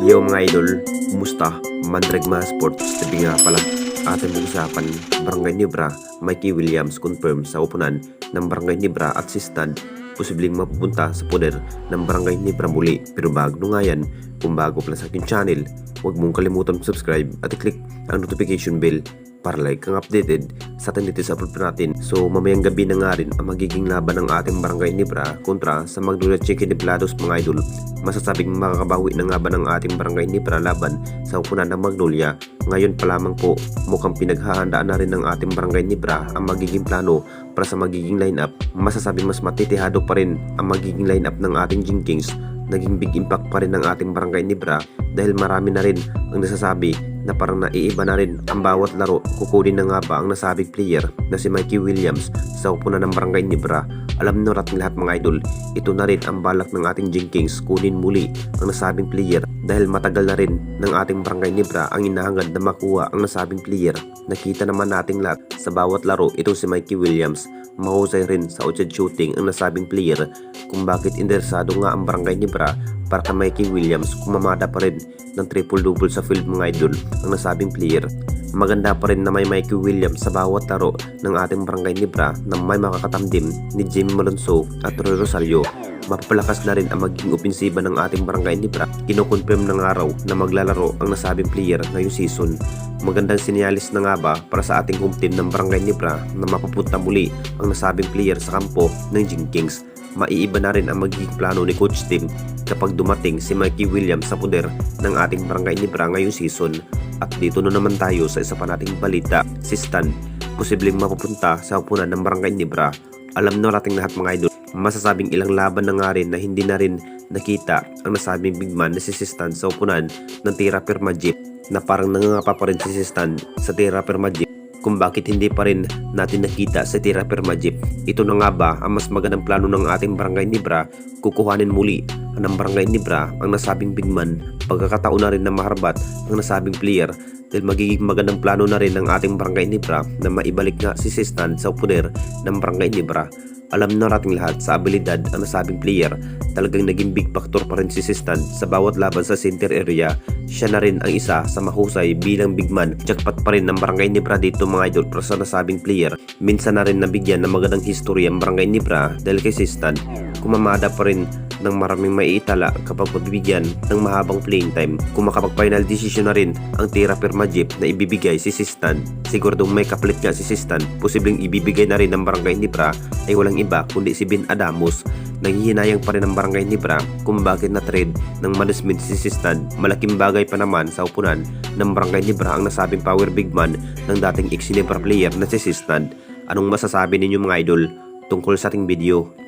Yo mga idol, kumusta? Mandregma Sports TV nga pala. Ating pag-usapan, Barangay Nibra, Mikey Williams confirm sa upunan ng Barangay Nibra at si Stan posibleng mapupunta sa poder ng Barangay Nibra muli. Pero bago nga yan, kung bago pala sa aking channel, huwag mong kalimutan subscribe at i-click ang notification bell para like kang updated sa atin dito sa upload natin. So mamayang gabi na nga rin ang magiging laban ng ating Barangay Nibra kontra sa Magnolia Chicken Niblados mga idol. Masasabing makakabawi na nga ba ng ating Barangay Nibra laban sa upunan ng Magnolia? Ngayon pa lamang po, mukhang pinaghahandaan na rin ng ating Barangay Nibra ang magiging plano para sa magiging lineup. Masasabing mas matitihado pa rin ang magiging lineup ng ating Jinkings. Naging big impact pa rin ng ating Barangay Nibra dahil marami na rin ang nasasabi na parang naiiba na rin ang bawat laro. Kukunin na nga ba ang nasabing player na si Mikey Williams sa upunan ng Barangay Nibra? Alam nyo natin lahat mga idol, ito na rin ang balak ng ating Jinkings, kunin muli ang nasabing player dahil matagal na rin ng ating Barangay Nibra ang inahangad na makuha ang nasabing player. Nakita naman nating lahat sa bawat laro itong si Mikey Williams. Mahusay rin sa outside shooting ang nasabing player, kung bakit interesado nga ang Barangay Nibra para kay Mikey Williams kung mamada pa rin ng triple-double sa field mga idol ang nasabing player. Maganda pa rin na may Mikey Williams sa bawat laro ng ating Barangay Nibra na may makakatamdim ni Jimmy Malonzo at Roy Rosario. Mapapalakas na rin ang magiging opensiba ng ating Barangay Nibra. Kinoconfirm ng araw na maglalaro ang nasabing player ngayong season. Magandang sinyalis na nga ba para sa ating home team ng Barangay Nibra na mapapunta muli ang nasabing player sa kampo ng Jinkings. Maiiba na rin ang magiging plano ni Coach Tim kapag dumating si Mikey Williams sa poder ng ating Barangay Nibra ngayong season. At dito na naman tayo sa isa pa nating balita, si Stan posibleng mapupunta sa upunan ng Barangay Nibra. Alam na nating lahat mga idol, masasabing ilang laban na nga rin na hindi na rin nakita ang nasabing big man na si Stan sa upunan ng Tira Permajip, na parang nangangapa pa rin si Stan sa Tira Permajip kung bakit hindi pa rin natin nakita sa Tira Permajip. Ito na nga ba ang mas magandang plano ng ating Barangay Nibra? Kukuhanin muli ng Barangay Nibra ang nasabing big man, pagkakataon na rin na maharbat ang nasabing player dahil magiging magandang plano na rin ng ating Barangay Nibra na maibalik nga si Stan sa poder ng Barangay Nibra. Alam na nating lahat sa abilidad ang nasabing player, talagang naging big factor pa rin si Stan sa bawat laban sa center area. Siya na rin ang isa sa mahusay bilang big man. Jackpot pa rin ng Barangay Nibra dito mga idol para sa nasabing player. Minsan na rin nabigyan ng magandang history ang Barangay Nibra dahil kay Stan. Kumamada pa rin ng maraming maiitala kapag pagbibigyan ng mahabang playing time. Kung makapag-final decision na rin ang Tira Permajip na ibibigay si Stan, siguradong may kapalit nga si Stan. Posibleng ibibigay na rin ng Barangay Nibra ay walang iba kundi si Ben Adamos. Nanghihinayang pa rin ang Barangay Nibra kung bakit na-trade ng management si Stan. Malaking bagay pa naman sa upunan ng Barangay Nibra ang nasabing power big man ng dating ex-Nibra player na si Stan. Anong masasabi ninyo mga idol tungkol sa ating video?